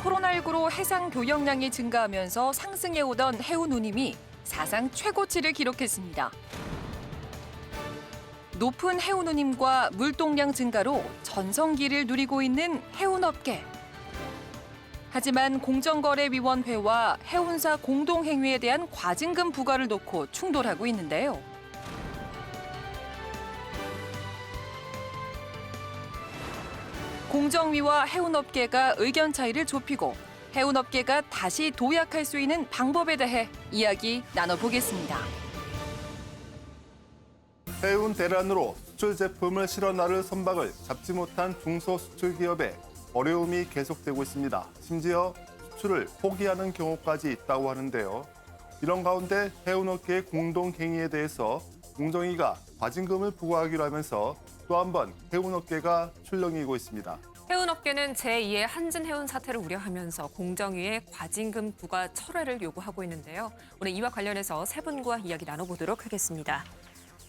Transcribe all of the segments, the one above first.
코로나19로 해상 교역량이 증가하면서 상승해오던 해운 운임이 사상 최고치를 기록했습니다. 높은 해운 운임과 물동량 증가로 전성기를 누리고 있는 해운업계. 하지만 공정거래위원회와 해운사 공동행위에 대한 과징금 부과를 놓고 충돌하고 있는데요. 공정위와 해운업계가 의견 차이를 좁히고 해운업계가 다시 도약할 수 있는 방법에 대해 이야기 나눠보겠습니다. 해운 대란으로 수출 제품을 실어 나를 선박을 잡지 못한 중소수출기업에 어려움이 계속되고 있습니다. 심지어 수출을 포기하는 경우까지 있다고 하는데요. 이런 가운데 해운업계의 공동행위에 대해서 공정위가 과징금을 부과하기로 하면서 또 한 번 해운업계가 출렁이고 있습니다. 해운업계는 제2의 한진해운 사태를 우려하면서 공정위에 과징금 부과 철회를 요구하고 있는데요. 오늘 이와 관련해서 세 분과 이야기 나눠보도록 하겠습니다.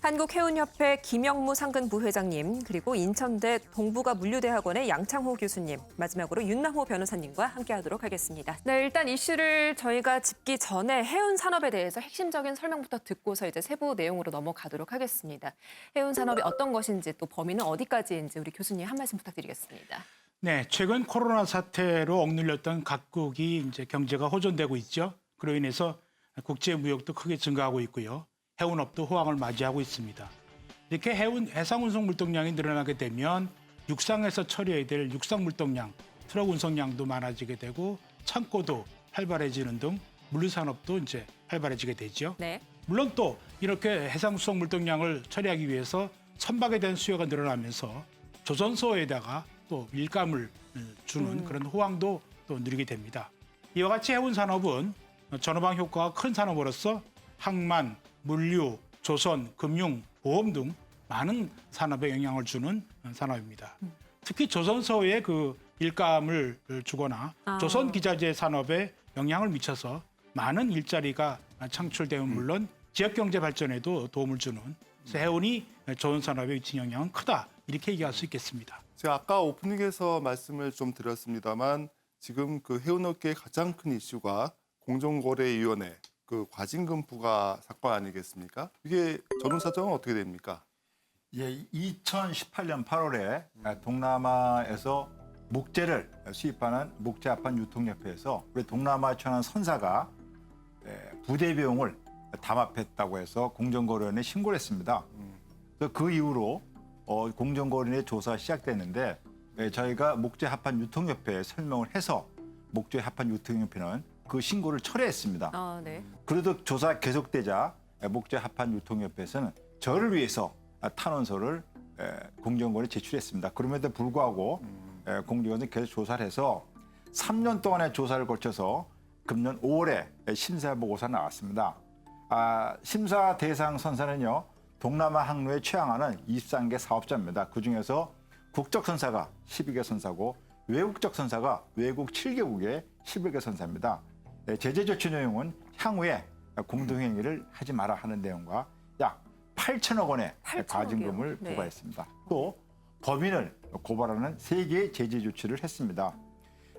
한국해운협회 김영무 상근 부회장님, 그리고 인천대 동부가 물류대학원의 양창호 교수님, 마지막으로 윤남호 변호사님과 함께하도록 하겠습니다. 네, 일단 이슈를 저희가 짚기 전에 해운 산업에 대해서 핵심적인 설명부터 듣고서 이제 세부 내용으로 넘어가도록 하겠습니다. 해운 산업이 어떤 것인지 또 범위는 어디까지인지 우리 교수님 한 말씀 부탁드리겠습니다. 네, 최근 코로나 사태로 억눌렸던 각국이 이제 경제가 호전되고 있죠. 그로 인해서 국제 무역도 크게 증가하고 있고요. 해운업도 호황을 맞이하고 있습니다. 이렇게 해상 운송 물동량이 늘어나게 되면 육상에서 처리해야 될 육상 물동량, 트럭 운송량도 많아지게 되고 창고도 활발해지는 등 물류 산업도 이제 활발해지게 되죠. 네. 물론 또 이렇게 해상 수송 물동량을 처리하기 위해서 선박에 대한 수요가 늘어나면서 조선소에다가 또 일감을 주는 그런 호황도 또 누리게 됩니다. 이와 같이 해운 산업은 전후방 효과가 큰 산업으로서 항만, 물류, 조선, 금융, 보험 등 많은 산업에 영향을 주는 산업입니다. 특히 조선소에 그 일감을 주거나 조선 기자재 산업에 영향을 미쳐서 많은 일자리가 창출되면 물론 지역 경제 발전에도 도움을 주는, 그래서 해운이 조선 산업에 미친 영향은 크다, 이렇게 얘기할 수 있겠습니다. 제가 아까 오프닝에서 말씀을 좀 드렸습니다만 지금 그 해운업계의 가장 큰 이슈가 공정거래위원회 그 과징금 부과 사건 아니겠습니까? 이게 전후 사정은 어떻게 됩니까? 예, 2018년 8월에 동남아에서 목재를 수입하는 목재합판 유통협회에서 우리 동남아 천안 선사가 부대 비용을 담합했다고 해서 공정거래위원회에 신고를 했습니다. 그래서 그 이후로 공정거래위원회 조사가 시작됐는데 저희가 목재합판 유통협회에 설명을 해서 목재합판 유통협회는 그 신고를 철회했습니다. 네. 그래도 조사 계속되자 목재합판유통협회에서는 저를 위해서 탄원서를 공정거래에 제출했습니다. 그럼에도 불구하고 공정거래는 계속 조사를 해서 3년 동안의 조사를 거쳐서 금년 5월에 심사보고서가 나왔습니다. 심사 대상 선사는요, 동남아 항로에 취항하는 23개 사업자입니다. 그중에서 국적 선사가 12개 선사고 외국적 선사가 외국 7개국의 11개 선사입니다. 제재 조치 내용은 향후에 공동행위를 하지 마라 하는 내용과 약 8천억 원의 과징금을 부과했습니다. 또 법인을 고발하는 3개의 제재 조치를 했습니다.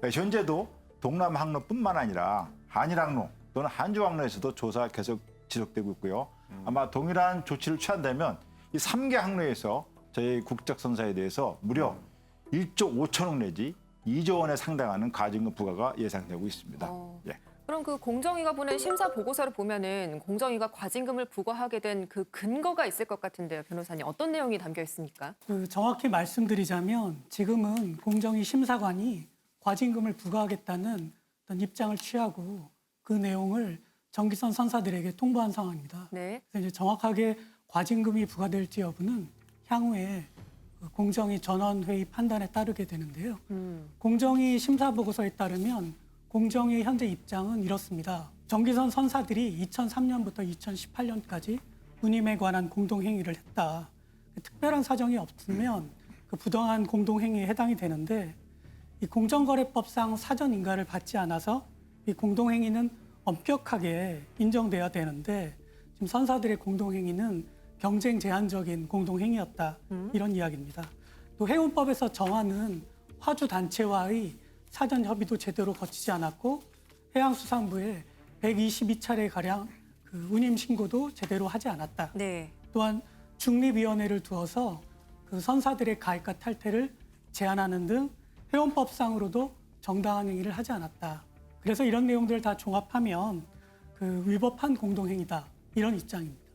현재도 동남 항로뿐만 아니라 한일 항로 또는 한주 항로에서도 조사가 계속 지속되고 있고요. 아마 동일한 조치를 취한다면 이 3개 항로에서 저희 국적 선사에 대해서 무려 1조 5천억 내지 2조 원에 상당하는 과징금 부과가 예상되고 있습니다. 예. 그럼 그 공정위가 보낸 심사 보고서를 보면은 공정위가 과징금을 부과하게 된 그 근거가 있을 것 같은데요, 변호사님. 어떤 내용이 담겨 있습니까? 정확히 말씀드리자면 지금은 공정위 심사관이 과징금을 부과하겠다는 어떤 입장을 취하고 그 내용을 정기선 선사들에게 통보한 상황입니다. 네. 그래서 이제 정확하게 과징금이 부과될지 여부는 향후에 공정위 전원회의 판단에 따르게 되는데요. 공정위 심사보고서에 따르면 공정위의 현재 입장은 이렇습니다. 정기선 선사들이 2003년부터 2018년까지 운임에 관한 공동행위를 했다. 특별한 사정이 없으면 그 부당한 공동행위에 해당이 되는데 이 공정거래법상 사전 인가를 받지 않아서 이 공동행위는 엄격하게 인정돼야 되는데 지금 선사들의 공동행위는 경쟁 제한적인 공동행위였다. 이런 이야기입니다. 또 해운법에서 정하는 화주 단체와의 사전 협의도 제대로 거치지 않았고 해양수산부에 122차례 가량 그 운임 신고도 제대로 하지 않았다. 네. 또한 중립위원회를 두어서 그 선사들의 가입과 탈퇴를 제한하는 등 회원법상으로도 정당한 행위를 하지 않았다. 그래서 이런 내용들을 다 종합하면 그 위법한 공동행위다. 이런 입장입니다.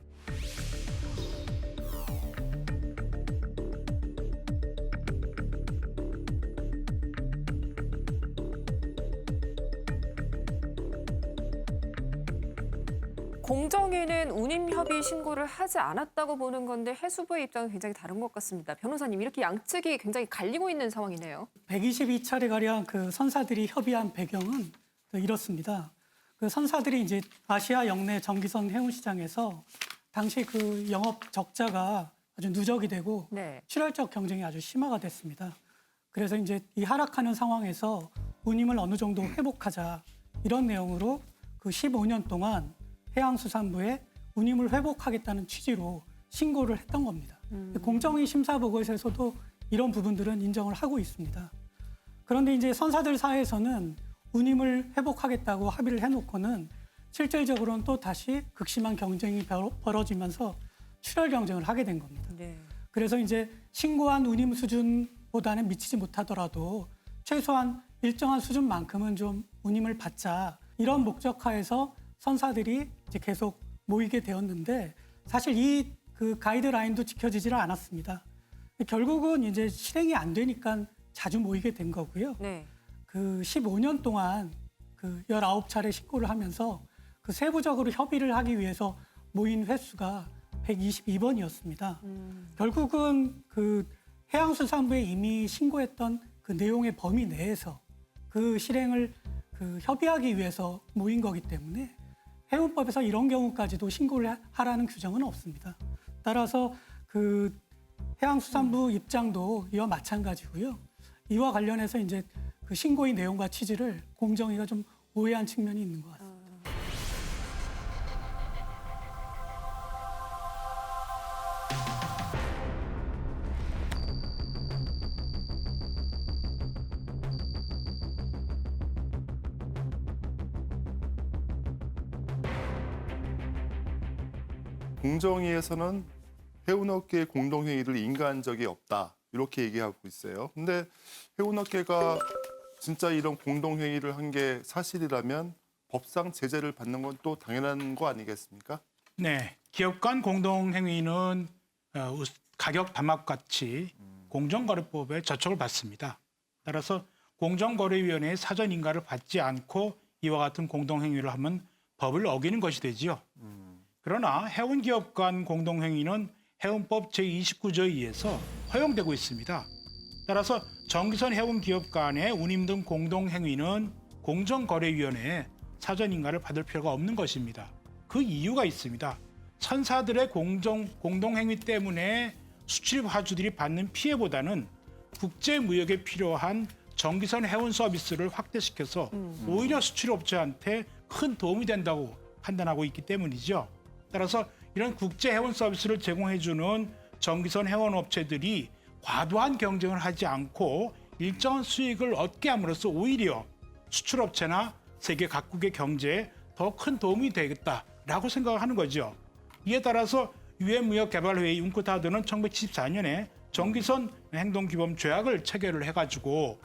공정위는 운임협의 신고를 하지 않았다고 보는 건데 해수부의 입장은 굉장히 다른 것 같습니다. 변호사님, 이렇게 양측이 굉장히 갈리고 있는 상황이네요. 122차례가량 그 선사들이 협의한 배경은 이렇습니다. 그 선사들이 이제 아시아 영내 정기선 해운시장에서 당시 그 영업 적자가 아주 누적이 되고 네. 출혈적 경쟁이 아주 심화가 됐습니다. 그래서 이제 이 하락하는 상황에서 운임을 어느 정도 회복하자 이런 내용으로 그 15년 동안 해양수산부에 운임을 회복하겠다는 취지로 신고를 했던 겁니다. 공정위 심사 보고서에서도 이런 부분들은 인정을 하고 있습니다. 그런데 이제 선사들 사이에서는 운임을 회복하겠다고 합의를 해놓고는 실질적으로는 또 다시 극심한 경쟁이 벌어지면서 출혈 경쟁을 하게 된 겁니다. 네. 그래서 이제 신고한 운임 수준보다는 미치지 못하더라도 최소한 일정한 수준만큼은 좀 운임을 받자 이런 목적하에서 선사들이 이제 계속 모이게 되었는데 사실 이 그 가이드라인도 지켜지지를 않았습니다. 결국은 이제 실행이 안 되니까 자주 모이게 된 거고요. 네. 그 15년 동안 그 19차례 신고를 하면서 그 세부적으로 협의를 하기 위해서 모인 횟수가 122번이었습니다. 결국은 그 해양수산부에 이미 신고했던 그 내용의 범위 내에서 그 실행을 그 협의하기 위해서 모인 거기 때문에 해운법에서 이런 경우까지도 신고를 하라는 규정은 없습니다. 따라서 그 해양수산부 입장도 이와 마찬가지고요. 이와 관련해서 이제 그 신고의 내용과 취지를 공정위가 좀 오해한 측면이 있는 것 같습니다. 공정위에서는 해운업계의 공동행위를 인가한 적이 없다 이렇게 얘기하고 있어요. 근데 해운업계가 진짜 이런 공동행위를 한 게 사실이라면 법상 제재를 받는 건 또 당연한 거 아니겠습니까? 네, 기업 간 공동행위는 가격 담합같이 공정거래법에 저촉을 받습니다. 따라서 공정거래위원회의 사전 인가를 받지 않고 이와 같은 공동행위를 하면 법을 어기는 것이 되지요. 그러나 해운기업 간 공동행위는 해운법 제29조에 의해서 허용되고 있습니다. 따라서 정기선 해운기업 간의 운임 등 공동행위는 공정거래위원회에 사전인가를 받을 필요가 없는 것입니다. 그 이유가 있습니다. 선사들의 공동행위 때문에 수출입 화주들이 받는 피해보다는 국제무역에 필요한 정기선 해운 서비스를 확대시켜서 오히려 수출업체한테 큰 도움이 된다고 판단하고 있기 때문이죠. 따라서 이런 국제 해운 서비스를 제공해주는 정기선 해운업체들이 과도한 경쟁을 하지 않고 일정한 수익을 얻게 함으로써 오히려 수출업체나 세계 각국의 경제에 더 큰 도움이 되겠다라고 생각을 하는 거죠. 이에 따라서 유엔무역개발회의 융크타드는 1974년에 정기선 행동규범 조약을 체결을 해가지고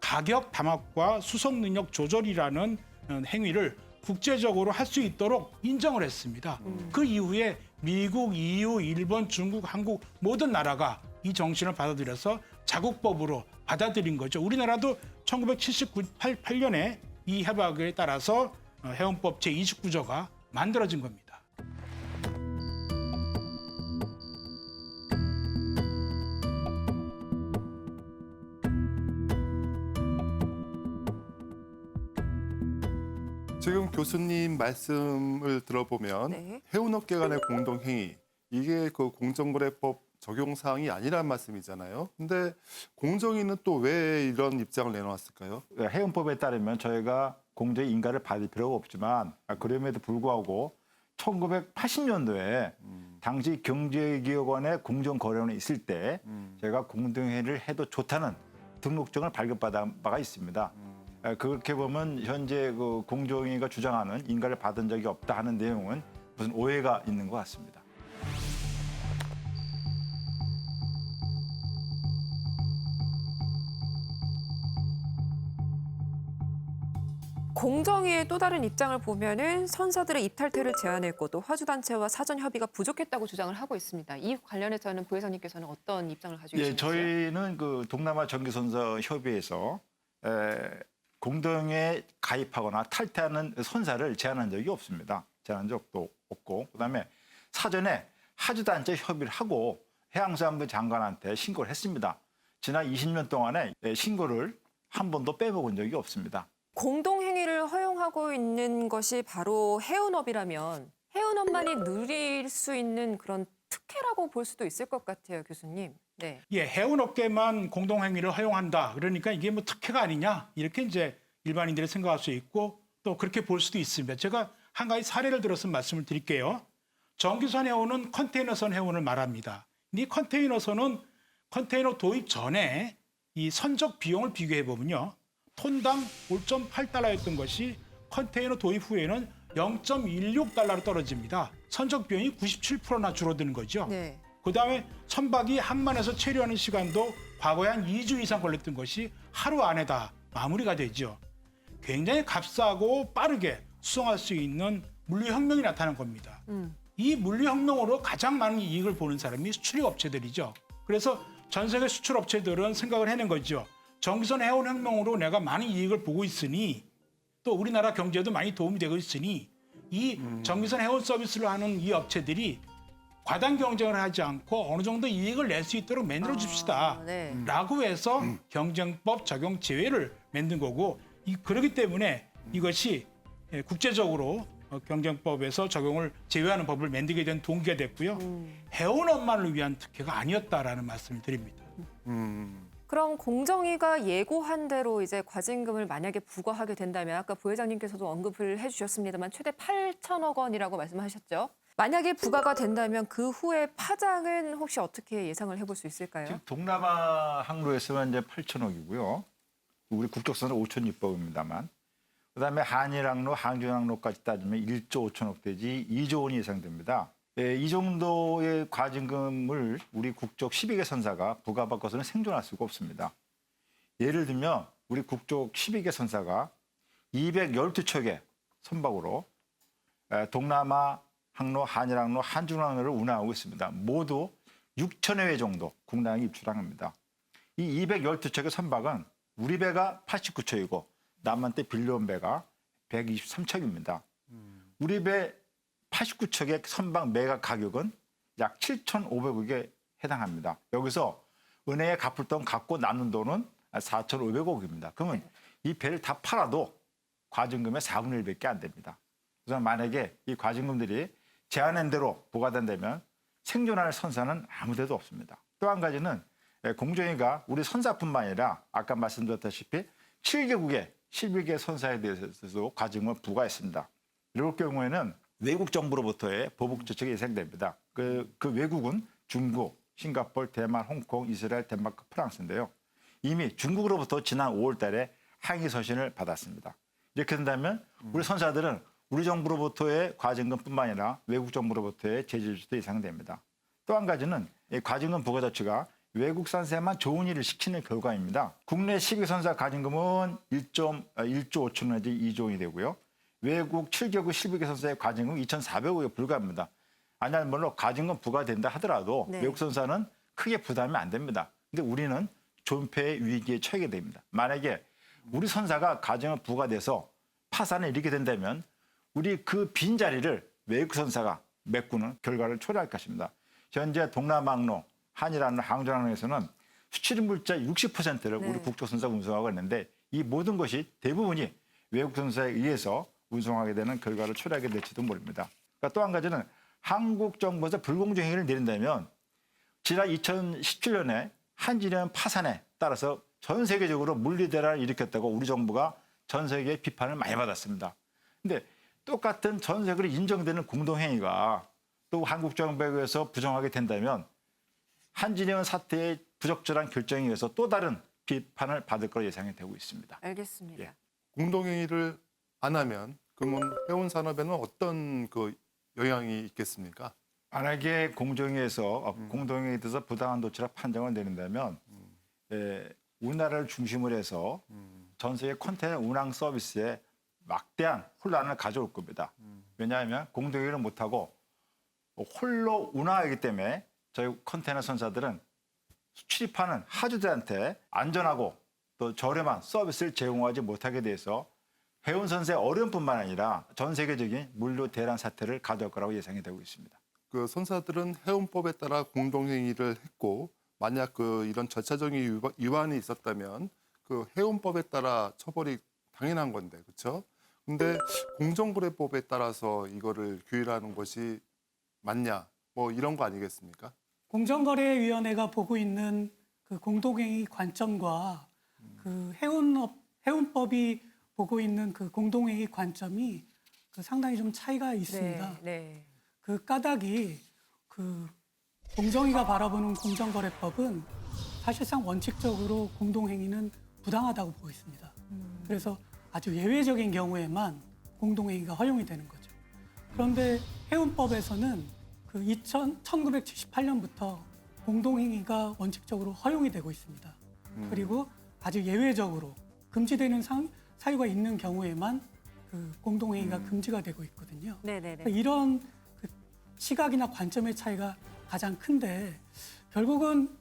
가격 담합과 수송 능력 조절이라는 행위를 국제적으로 할 수 있도록 인정을 했습니다. 그 이후에 미국, EU, 일본, 중국, 한국 모든 나라가 이 정신을 받아들여서 자국법으로 받아들인 거죠. 우리나라도 1978년에 이 협약에 따라서 해운법 제29조가 만들어진 겁니다. 지금 교수님 말씀을 들어보면 네. 해운업계 간의 공동행위 이게 그 공정거래법 적용 사항이 아니란 말씀이잖아요. 근데 공정위는 또 왜 이런 입장을 내놓았을까요? 해운법에 따르면 저희가 공정의 인가를 받을 필요가 없지만 그럼에도 불구하고 1980년도에 당시 경제기업원의 공정거래원에 있을 때 제가 공동행위를 해도 좋다는 등록증을 발급받은 바가 있습니다. 그렇게 보면 현재 그 공정위가 주장하는 인가를 받은 적이 없다 하는 내용은 무슨 오해가 있는 것 같습니다. 공정위의 또 다른 입장을 보면은 선사들의 입탈퇴를 제안했고 또 화주단체와 사전 협의가 부족했다고 주장을 하고 있습니다. 이 관련해서는 부회장님께서는 어떤 입장을 가지고 예, 계신지요? 저희는 그 동남아 정기선사 협의회에서 공동에 가입하거나 탈퇴하는 선사를 제안한 적이 없습니다. 제안한 적도 없고 그다음에 사전에 하주단체 협의를 하고 해양수산부 장관한테 신고를 했습니다. 지난 20년 동안에 신고를 한 번도 빼먹은 적이 없습니다. 공동행위를 허용하고 있는 것이 바로 해운업이라면 해운업만이 누릴 수 있는 그런 특혜라고 볼 수도 있을 것 같아요, 교수님. 네. 예, 해운업계만 공동행위를 허용한다. 그러니까 이게 뭐 특혜가 아니냐 이렇게 이제 일반인들이 생각할 수 있고 또 그렇게 볼 수도 있습니다. 제가 한 가지 사례를 들어서 말씀을 드릴게요. 정기선 해운은 컨테이너선 해운을 말합니다. 이 컨테이너선은 컨테이너 도입 전에 이 선적 비용을 비교해 보면요. 톤당 5.8달러였던 것이 컨테이너 도입 후에는 0.16달러로 떨어집니다. 선적 비용이 97%나 줄어드는 거죠. 네. 그다음에 선박이 항만에서 체류하는 시간도 과거에 한 2주 이상 걸렸던 것이 하루 안에 다 마무리가 되죠. 굉장히 값싸고 빠르게 수송할 수 있는 물류혁명이 나타난 겁니다. 이 물류혁명으로 가장 많은 이익을 보는 사람이 수출입 업체들이죠. 그래서 전 세계 수출 업체들은 생각을 해낸 거죠. 정기선 해운 혁명으로 내가 많은 이익을 보고 있으니 또 우리나라 경제도 많이 도움이 되고 있으니 이 정기선 해운 서비스를 하는 이 업체들이 과당 경쟁을 하지 않고 어느 정도 이익을 낼 수 있도록 만들어 줍시다. 네. 라고 해서 경쟁법 적용 제외를 만든 거고 그렇기 때문에 이것이 국제적으로 경쟁법에서 적용을 제외하는 법을 만들게 된 동기가 됐고요. 해운업만을 위한 특혜가 아니었다라는 말씀을 드립니다. 그럼 공정위가 예고한 대로 이제 과징금을 만약에 부과하게 된다면 아까 부회장님께서도 언급을 해주셨습니다만 최대 8천억 원이라고 말씀하셨죠. 만약에 부과가 된다면 그 후에 파장은 혹시 어떻게 예상을 해볼 수 있을까요? 지금 동남아 항로에서는 이제 8천억이고요. 우리 국적선은 5,600억입니다만. 그다음에 한일 항로, 항중 항로까지 따지면 1조 5천억 되지 2조 원이 예상됩니다. 예, 이 정도의 과징금을 우리 국적 12개 선사가 부과받고서는 생존할 수가 없습니다. 예를 들면 우리 국적 12개 선사가 212척의 선박으로 동남아 항로, 한일 항로, 한중 항로를 운항하고 있습니다. 모두 6천여 회 정도 국내항에 입출항합니다. 이 212척의 선박은 우리 배가 89척이고 남한테 빌려온 배가 123척입니다. 우리 배 89척의 선박 매각 가격은 약 7,500억에 해당합니다. 여기서 은행에 갚을 돈 갚고 남는 돈은 4,500억입니다. 그러면 이 배를 다 팔아도 과징금의 4분의 1밖에 안 됩니다. 그래서 만약에 이 과징금들이 제한한 대로 부과된다면 생존할 선사는 아무 데도 없습니다. 또 한 가지는 공정위가 우리 선사뿐만 아니라 아까 말씀드렸다시피 7개국의 11개 선사에 대해서도 과징금을 부과했습니다. 이럴 경우에는 외국 정부로부터의 보복 조치가 예상됩니다. 그 외국은 중국, 싱가포르, 대만, 홍콩, 이스라엘, 덴마크, 프랑스인데요. 이미 중국으로부터 지난 5월 달에 항의 서신을 받았습니다. 이렇게 된다면 우리 선사들은 우리 정부로부터의 과징금뿐만 아니라 외국 정부로부터의 제재 조치도 예상됩니다. 또 한 가지는 이 과징금 부과 조치가 외국 선사에만 좋은 일을 시키는 결과입니다. 국내 12선사 과징금은 1조 5천 원 내지 2조 원이 되고요. 외국 7개국 11개 선사의 과징금은 2,400억에 불과합니다. 아니면 과징금 부과된다 하더라도 네. 외국 선사는 크게 부담이 안 됩니다. 근데 우리는 존폐의 위기에 처하게 됩니다. 만약에 우리 선사가 과징금 부과돼서 파산에 이르게 된다면 우리 그 빈자리를 외국 선사가 메꾸는 결과를 초래할 것입니다. 현재 동남아 항로, 한일 항로, 항중 항로에서는 수출입 물자 60%를 네. 우리 국적 선사가 운송하고 있는데 이 모든 것이 대부분이 외국 선사에 의해서 운송하게 되는 결과를 초래하게 될지도 모릅니다. 그러니까 또 한 가지는 한국 정부에서 불공정 행위를 내린다면 지난 2017년에 한진해운 파산에 따라서 전 세계적으로 물리대란을 일으켰다고 우리 정부가 전 세계의 비판을 많이 받았습니다. 그런데 똑같은 전 세계로 인정되는 공동행위가 또 한국 정부에 의해서 부정하게 된다면 한진해운 사태의 부적절한 결정에 의해서 또 다른 비판을 받을 것으로 예상이 되고 있습니다. 알겠습니다. 예. 공동행위를 안 하면 그러면 해운 산업에는 어떤 그 영향이 있겠습니까? 만약에 공정위에서 공동행위에 대해서 부당한 조치라 판정을 내린다면 우리나라를 중심으로 해서 전 세계 컨테이너 운항 서비스에 막대한 혼란을 가져올 겁니다. 왜냐하면 공동행위를 못하고 홀로 운항하기 때문에 저희 컨테이너 선사들은 출입하는 하주들한테 안전하고 또 저렴한 서비스를 제공하지 못하게 돼서 해운 선사의 어려움뿐만 아니라 전 세계적인 물류 대란 사태를 가져올 거라고 예상이 되고 있습니다. 그 선사들은 해운법에 따라 공동행위를 했고 만약 그 이런 절차적인 위반이 있었다면 그 해운법에 따라 처벌이 당연한 건데 그렇죠? 근데 공정거래법에 따라서 이거를 규율하는 것이 맞냐? 뭐 이런 거 아니겠습니까? 공정거래위원회가 보고 있는 그 공동행위 관점과 그 해운법이 보고 있는 그 공동행위 관점이 그 상당히 좀 차이가 있습니다. 네. 그 까닭이 그 공정위가 바라보는 공정거래법은 사실상 원칙적으로 공동행위는 부당하다고 보고 있습니다. 그래서 아주 예외적인 경우에만 공동행위가 허용이 되는 거죠. 그런데 해운법에서는 그 1978년부터 공동행위가 원칙적으로 허용이 되고 있습니다. 그리고 아주 예외적으로 금지되는 사유가 있는 경우에만 그 공동행위가 금지가 되고 있거든요. 네네네. 이런 그 시각이나 관점의 차이가 가장 큰데 결국은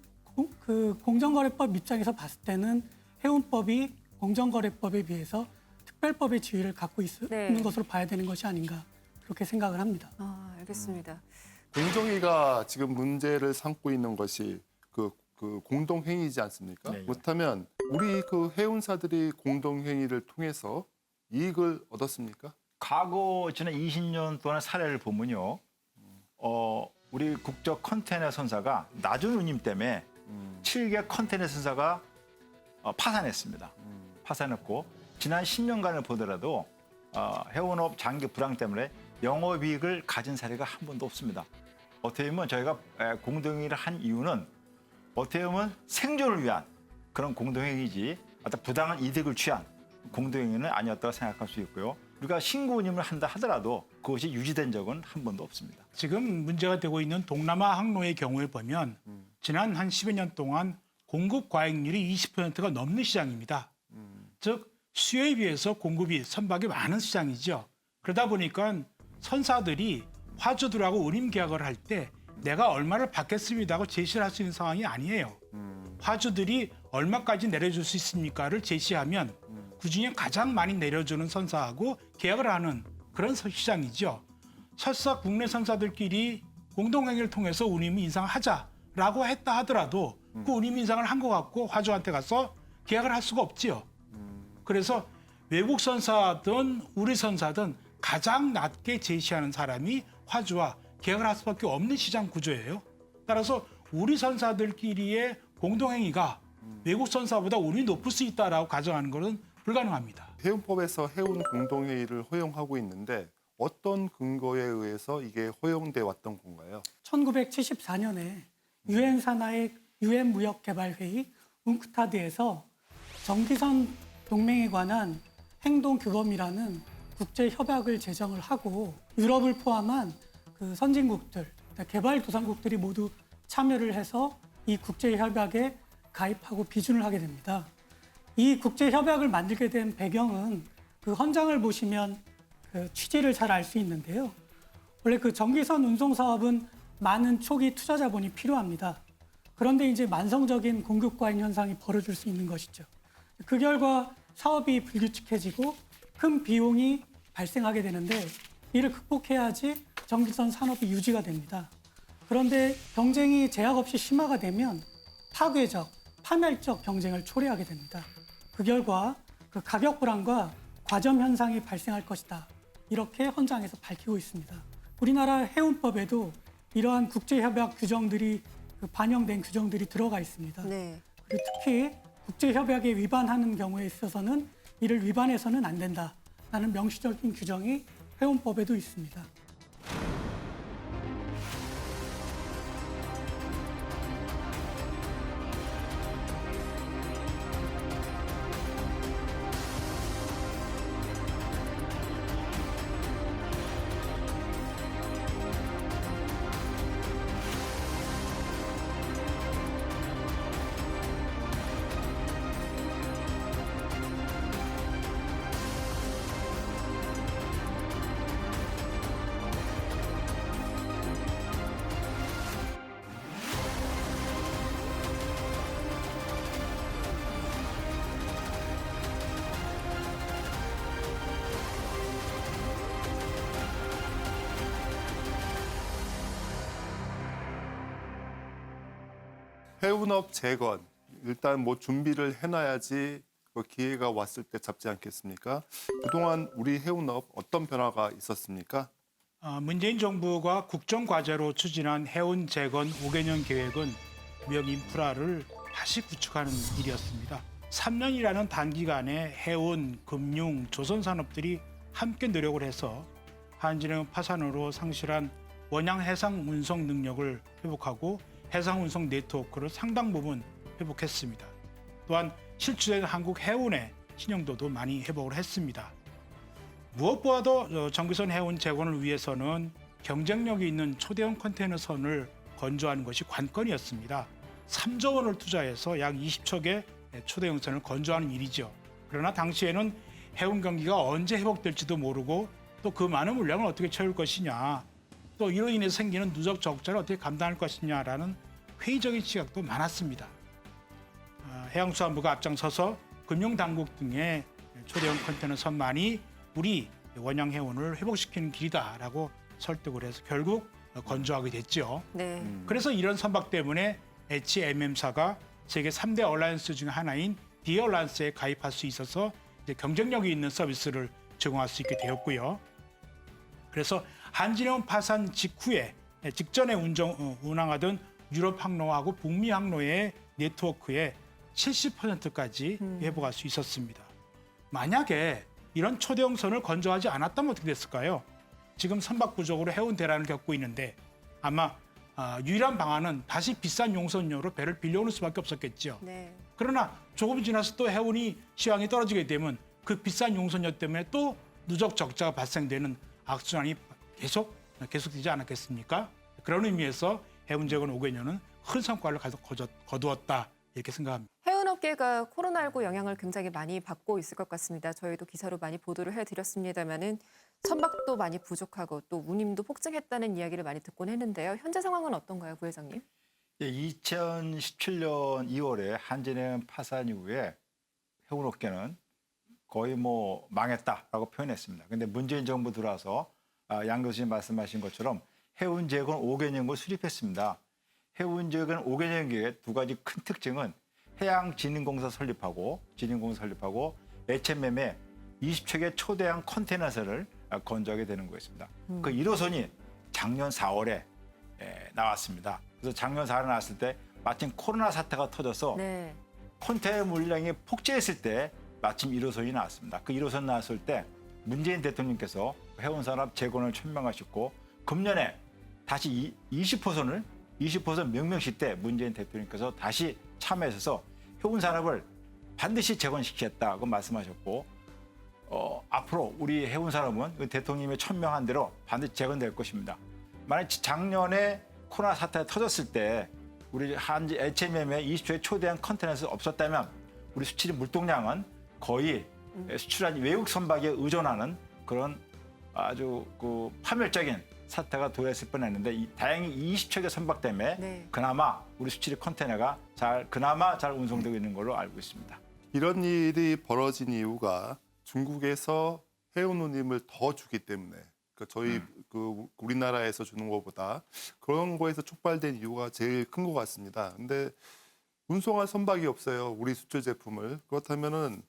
그 공정거래법 입장에서 봤을 때는 해운법이 공정거래법에 비해서 특별법의 지위를 갖고 있는 것으로 봐야 되는 것이 아닌가 그렇게 생각을 합니다. 아, 알겠습니다. 공정위가 지금 문제를 삼고 있는 것이 그 공동행위이지 않습니까? 네. 그렇다면 우리 그 해운사들이 공동행위를 통해서 이익을 얻었습니까? 과거 지난 20년 동안의 사례를 보면요. 우리 국적 컨테이너 선사가 낮은 운임 때문에 7개 컨테이너 선사가 파산했습니다. 파산했고 지난 10년간을 보더라도 해운업 장기 불황 때문에 영업이익을 가진 사례가 한 번도 없습니다. 어떻게 보면 저희가 공동행위를 한 이유는 어떻게 보면 생존을 위한 그런 공동행위지 어떤 부당한 이득을 취한 공동행위는 아니었다고 생각할 수 있고요. 우리가 신고 운임을 한다 하더라도 그것이 유지된 적은 한 번도 없습니다. 지금 문제가 되고 있는 동남아 항로의 경우에 보면 지난 한 10여 년 동안 공급 과잉률이 20%가 넘는 시장입니다. 즉 수요에 비해서 공급이 선박이 많은 시장이죠. 그러다 보니까 선사들이 화주들하고 운임 계약을 할 때 내가 얼마를 받겠습니다 하고 제시를 할 수 있는 상황이 아니에요. 화주들이 얼마까지 내려줄 수 있습니까를 제시하면 그중에 가장 많이 내려주는 선사하고 계약을 하는 그런 시장이죠. 설사 국내 선사들끼리 공동행위를 통해서 운임 인상을 하자라고 했다 하더라도 그 운임 인상을 한 것 같고 화주한테 가서 계약을 할 수가 없지요. 그래서 외국 선사든 우리 선사든 가장 낮게 제시하는 사람이 화주와 계약을 할 수밖에 없는 시장 구조예요. 따라서 우리 선사들끼리의 공동행위가 외국 선사보다 운이 높을 수 있다라고 가정하는 것은 불가능합니다. 해운법에서 해운 공동행위를 허용하고 있는데 어떤 근거에 의해서 이게 허용돼 왔던 건가요? 1974년에 유엔 산하의 유엔 무역개발회의 웅크타드에서 정기선 동맹에 관한 행동규범이라는 국제협약을 제정을 하고 유럽을 포함한 그 선진국들, 개발도상국들이 모두 참여를 해서 이 국제협약에 가입하고 비준을 하게 됩니다. 이 국제협약을 만들게 된 배경은 그 헌장을 보시면 그 취지를 잘 알 수 있는데요. 원래 그 전기선 운송 사업은 많은 초기 투자 자본이 필요합니다. 그런데 이제 만성적인 공급 과잉 현상이 벌어질 수 있는 것이죠. 그 결과 사업이 불규칙해지고 큰 비용이 발생하게 되는데 이를 극복해야지 전기선 산업이 유지가 됩니다. 그런데 경쟁이 제약 없이 심화가 되면 파괴적, 파멸적 경쟁을 초래하게 됩니다. 그 결과 그 가격 불안과 과점 현상이 발생할 것이다. 이렇게 헌장에서 밝히고 있습니다. 우리나라 해운법에도 이러한 국제협약 규정들이 반영된 규정들이 들어가 있습니다. 네. 그리고 특히 국제협약에 위반하는 경우에 있어서는 이를 위반해서는 안 된다라는 명시적인 규정이 해운법에도 있습니다. 해운업 재건 일단 뭐 준비를 해놔야지 그 기회가 왔을 때 잡지 않겠습니까? 그동안 우리 해운업 어떤 변화가 있었습니까? 문재인 정부가 국정과제로 추진한 해운 재건 5개년 계획은 무역 인프라를 다시 구축하는 일이었습니다. 3년이라는 단기간에 해운, 금융, 조선 산업들이 함께 노력을 해서 한진해운 파산으로 상실한 원양 해상 운송 능력을 회복하고 해상 운송 네트워크를 상당 부분 회복했습니다. 또한 실추된 한국 해운의 신용도도 많이 회복을 했습니다. 무엇보다도 정기선 해운 재건을 위해서는 경쟁력이 있는 초대형 컨테이너선을 건조하는 것이 관건이었습니다. 3조 원을 투자해서 약 20척의 초대형선을 건조하는 일이죠. 그러나 당시에는 해운 경기가 언제 회복될지도 모르고 또 그 많은 물량을 어떻게 채울 것이냐, 또 이로 인해서 생기는 누적 적자를 어떻게 감당할 것이냐라는 회의적인 시각도 많았습니다. 해양수산부가 앞장서서 금융당국 등의 초대형 컨테이너선만이 우리 원양 해운을 회복시키는 길이다라고 설득을 해서 결국 건조하게 됐죠. 네. 그래서 이런 선박 때문에 HMM사가 세계 3대 얼라이언스 중 하나인 디얼라이언스에 가입할 수 있어서 이제 경쟁력이 있는 서비스를 제공할 수 있게 되었고요. 그래서 한진해운 파산 직전에 운항하던 유럽 항로하고 북미 항로의 네트워크의 70%까지 회복할 수 있었습니다. 만약에 이런 초대형선을 건조하지 않았다면 어떻게 됐을까요? 지금 선박 부족으로 해운 대란을 겪고 있는데 아마 유일한 방안은 다시 비싼 용선료로 배를 빌려오는 수밖에 없었겠죠. 네. 그러나 조금 지나서 또 해운이 시황이 떨어지게 되면 그 비싼 용선료 때문에 또 누적 적자가 발생되는 악순환이 계속되지 않았겠습니까? 그런 의미에서 해운 재건 5개년은 큰 성과를 거두었다 이렇게 생각합니다. 해운업계가 코로나19 영향을 굉장히 많이 받고 있을 것 같습니다. 저희도 기사로 많이 보도를 해드렸습니다마는 선박도 많이 부족하고 또 운임도 폭증했다는 이야기를 많이 듣곤 했는데요. 현재 상황은 어떤가요, 부회장님? 2017년 2월에 한진해운 파산 이후에 해운업계는 거의 뭐 망했다라고 표현했습니다. 그런데 문재인 정부 들어와서 양 교수님 말씀하신 것처럼 해운 재건 5개년을 수립했습니다. 해운 재건 5개년 계획의 두 가지 큰 특징은 해양진흥공사 설립하고 HMM에 20척의 초대형 컨테이너선을 건조하게 되는 거였습니다. 그 1호선이 작년 4월에 나왔습니다. 그래서 작년 4월에 나왔을 때 마침 코로나 사태가 터져서 네. 컨테이너 물량이 폭증했을 때 마침 1호선이 나왔습니다. 그 1호선 나왔을 때 문재인 대통령께서 해운산업 재건을 천명하셨고 금년에 다시 20호선 명명식 때 문재인 대통령께서 다시 참여하셔서 해운산업을 반드시 재건시키겠다고 말씀하셨고 앞으로 우리 해운산업은 대통령이 천명한 대로 반드시 재건될 것입니다. 만약 작년에 코로나 사태가 터졌을 때 우리 HMM의 20초의 초대형 컨테이너가 없었다면 우리 수출 물동량은 거의 수출한 외국 선박에 의존하는 그런 아주 파멸적인 사태가 도래했을 뻔했는데 다행히 20척의 선박 때문에 네. 그나마 우리 수출 컨테이너가 그나마 잘 운송되고 있는 걸로 알고 있습니다. 이런 일이 벌어진 이유가 중국에서 해운 운임을 더 주기 때문에 저희 우리나라에서 주는 것보다 그런 거에서 촉발된 이유가 제일 큰 것 같습니다. 근데 운송할 선박이 없어요. 우리 수출 제품을. 그렇다면은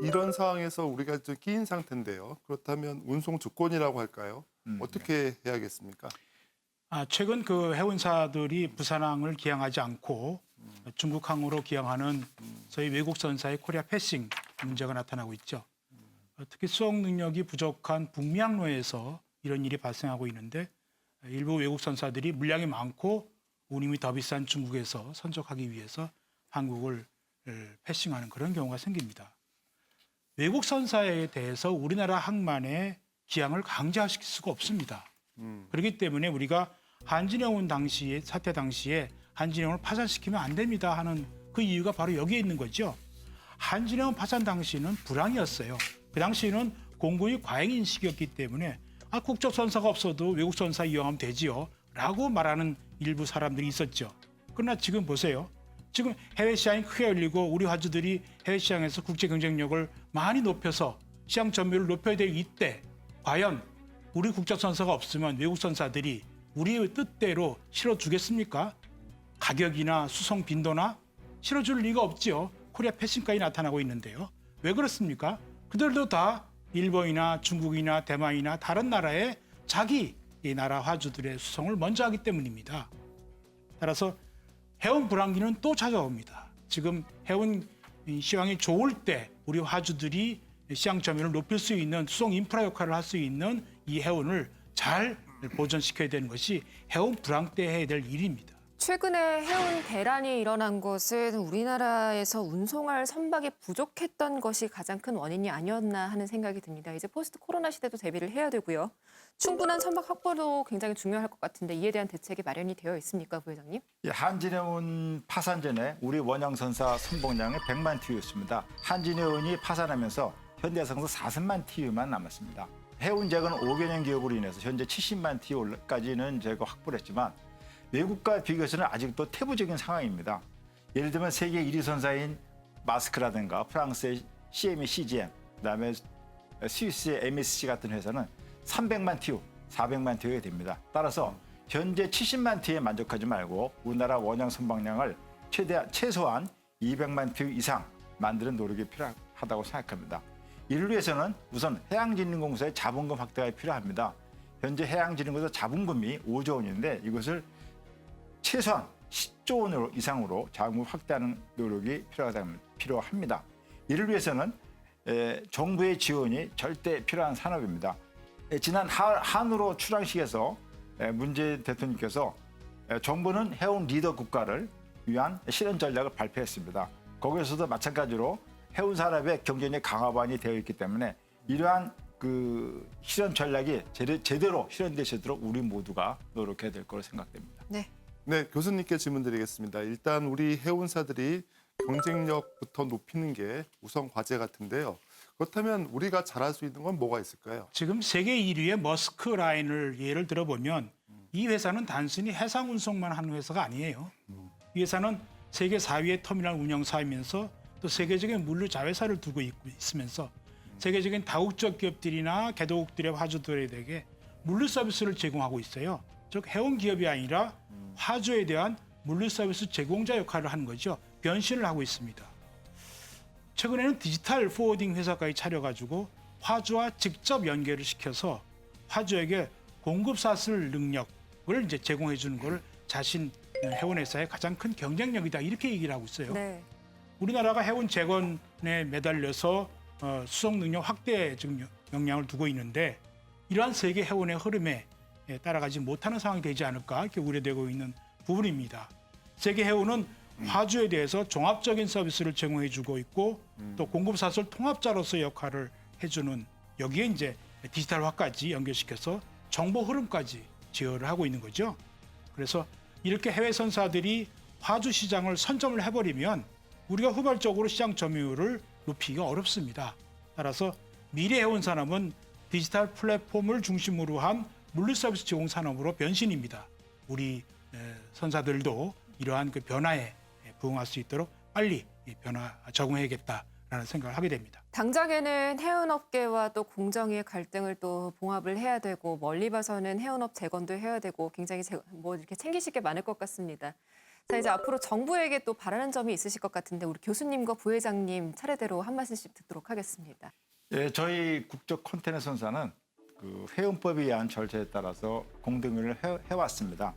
이런 상황에서 우리가 좀 끼인 상태인데요. 그렇다면 운송 주권이라고 할까요? 어떻게 해야겠습니까? 최근 그 해운사들이 부산항을 기항하지 않고 중국항으로 기항하는 저희 외국 선사의 코리아 패싱 문제가 나타나고 있죠. 특히 수송 능력이 부족한 북미 항로에서 이런 일이 발생하고 있는데 일부 외국 선사들이 물량이 많고 운임이 더 비싼 중국에서 선적하기 위해서 한국을 패싱하는 그런 경우가 생깁니다. 외국 선사에 대해서 우리나라 항만의 기항을 강제시킬 수가 없습니다. 그렇기 때문에 우리가 한진해운 사태 당시에 한진해운을 파산시키면 안 됩니다 하는 그 이유가 바로 여기에 있는 거죠. 한진해운 파산 당시는 불황이었어요. 그 당시에는 공군이 과잉인 시기였기 때문에 국적 선사가 없어도 외국 선사 이용하면 되지요 라고 말하는 일부 사람들이 있었죠. 그러나 지금 보세요. 지금 해외 시장이 크게 열리고 우리 화주들이 해외 시장에서 국제 경쟁력을 많이 높여서 시장 점유율을 높여야 될 이때 과연 우리 국적 선사가 없으면 외국 선사들이 우리의 뜻대로 실어주겠습니까? 가격이나 수송 빈도나 실어줄 리가 없지요. 코리아 패싱까지 나타나고 있는데요. 왜 그렇습니까? 그들도 다 일본이나 중국이나 대만이나 다른 나라에 자기 이 나라 화주들의 수송을 먼저 하기 때문입니다. 따라서 해운 불황기는 또 찾아옵니다. 지금 해운 시황이 좋을 때 우리 화주들이 시장 점유율을 높일 수 있는 수송 인프라 역할을 할 수 있는 이 해운을 잘 보존시켜야 되는 것이 해운 불황 때 해야 될 일입니다. 최근에 해운 대란이 일어난 것은 우리나라에서 운송할 선박이 부족했던 것이 가장 큰 원인이 아니었나 하는 생각이 듭니다. 이제 포스트 코로나 시대도 대비를 해야 되고요. 충분한 선박 확보도 굉장히 중요할 것 같은데 이에 대한 대책이 마련이 되어 있습니까, 부회장님? 한진해운 파산 전에 우리 원양선사 선봉량이 100만 TU였습니다. 한진해운이 파산하면서 현대해상도 40만 TU만 남았습니다. 해운재건 5개 년 기업으로 인해서 현재 70만 TU까지는 저희가 확보를 했지만 외국과 비교해서는 아직도 태부적인 상황입니다. 예를 들면 세계 1위 선사인 마스크라든가 프랑스의 CME CGM, 그다음에 스위스의 MSC 같은 회사는 300만 TU, 400만 TU가 됩니다. 따라서 현재 70만 TU에 만족하지 말고 우리나라 원양 선박량을 최소한 200만 TU 이상 만드는 노력이 필요하다고 생각합니다. 이를 위해서는 우선 해양진흥공사의 자본금 확대가 필요합니다. 현재 해양진흥공사 자본금이 5조 원인데 이것을 최소한 10조 원 이상으로 자금을 확대하는 노력이 필요합니다. 이를 위해서는 정부의 지원이 절대 필요한 산업입니다. 지난 한우로 출항식에서 문재인 대통령께서 정부는 해운 리더 국가를 위한 실현 전략을 발표했습니다. 거기에서도 마찬가지로 해운 산업의 경쟁력 강화반이 되어 있기 때문에 이러한 그 실현 전략이 제대로 실현될 수 있도록 우리 모두가 노력해야 될 거로 생각됩니다. 네, 교수님께 질문드리겠습니다. 일단 우리 해운사들이 경쟁력부터 높이는 게 우선 과제 같은데요. 그렇다면 우리가 잘할 수 있는 건 뭐가 있을까요? 지금 세계 1위의 머스크 라인을 예를 들어보면 이 회사는 단순히 해상 운송만 하는 회사가 아니에요. 이 회사는 세계 4위의 터미널 운영사이면서 또 세계적인 물류 자회사를 두고 있으면서 세계적인 다국적 기업들이나 개도국들의 화주들에게 물류 서비스를 제공하고 있어요. 즉 해운 기업이 아니라 화주에 대한 물류 서비스 제공자 역할을 하는 거죠. 변신을 하고 있습니다. 최근에는 디지털 포워딩 회사까지 차려가지고 화주와 직접 연결을 시켜서 화주에게 공급 사슬 능력을 이제 제공해 주는 걸 자신 해운 회사의 가장 큰 경쟁력이다 이렇게 얘기를 하고 있어요. 네. 우리나라가 해운 재건에 매달려서 수송 능력 확대에 지금 역량을 두고 있는데 이러한 세계 해운의 흐름에 따라가지 못하는 상황이 되지 않을까 이렇게 우려되고 있는 부분입니다. 세계 해운은 화주에 대해서 종합적인 서비스를 제공해주고 있고 또 공급사슬 통합자로서 역할을 해주는 여기에 이제 디지털화까지 연결시켜서 정보 흐름까지 제어를 하고 있는 거죠. 그래서 이렇게 해외 선사들이 화주 시장을 선점을 해버리면 우리가 후발적으로 시장 점유율을 높이기가 어렵습니다. 따라서 미래 해운 산업은 디지털 플랫폼을 중심으로 한 물류 서비스 제공 산업으로 변신입니다. 우리 선사들도 이러한 그 변화에 부응할 수 있도록 빨리 적응해야겠다라는 생각을 하게 됩니다. 당장에는 해운업계와 또 공정위의 갈등을 또 봉합을 해야 되고 멀리 봐서는 해운업 재건도 해야 되고 굉장히 이렇게 챙기실 게 많을 것 같습니다. 자, 이제 앞으로 정부에게 또 바라는 점이 있으실 것 같은데 우리 교수님과 부회장님 차례대로 한 말씀씩 듣도록 하겠습니다. 예, 저희 국적 컨테이너 선사는 그 해운법에 의한 절차에 따라서 공등을 해왔습니다.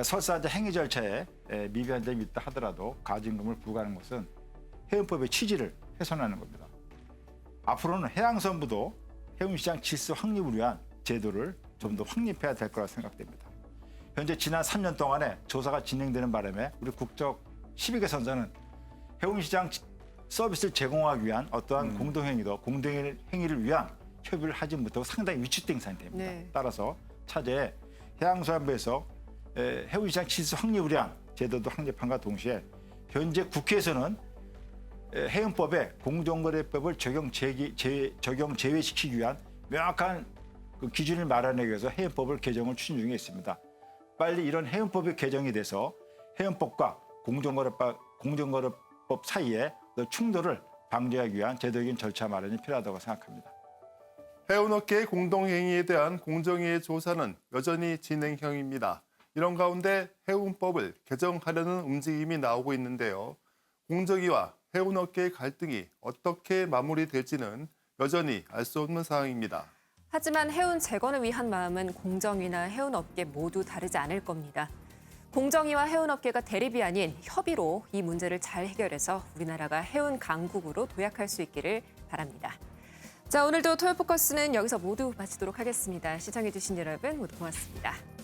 설사 이제 행위 절차에 미비한 점이 있다 하더라도 가징금을 부과하는 것은 해운법의 취지를 훼손하는 겁니다. 앞으로는 해양선부도 해운시장 질서 확립을 위한 제도를 좀 더 확립해야 될 거라 생각됩니다. 현재 지난 3년 동안에 조사가 진행되는 바람에 우리 국적 12개 선사는 해운시장 서비스를 제공하기 위한 어떠한 공동행위도 공동행위를 위한 협의를 하지 못하고 상당히 위축된 상태입니다. 네. 따라서 차제에 해양수산부에서 해운시장 질서 확립을 위한 제도도 확립함과 동시에 현재 국회에서는 해운법에 공정거래법을 적용 제외시키기 위한 명확한 그 기준을 마련하기 위해서 해운법을 개정을 추진 중에 있습니다. 빨리 이런 해운법이 개정이 돼서 해운법과 공정거래법 사이에 충돌을 방지하기 위한 제도적인 절차 마련이 필요하다고 생각합니다. 해운업계의 공동행위에 대한 공정위의 조사는 여전히 진행형입니다. 이런 가운데 해운법을 개정하려는 움직임이 나오고 있는데요. 공정위와 해운업계의 갈등이 어떻게 마무리될지는 여전히 알 수 없는 상황입니다. 하지만 해운 재건을 위한 마음은 공정위나 해운업계 모두 다르지 않을 겁니다. 공정위와 해운업계가 대립이 아닌 협의로 이 문제를 잘 해결해서 우리나라가 해운 강국으로 도약할 수 있기를 바랍니다. 자, 오늘도 토요포커스는 여기서 모두 마치도록 하겠습니다. 시청해주신 여러분 모두 고맙습니다.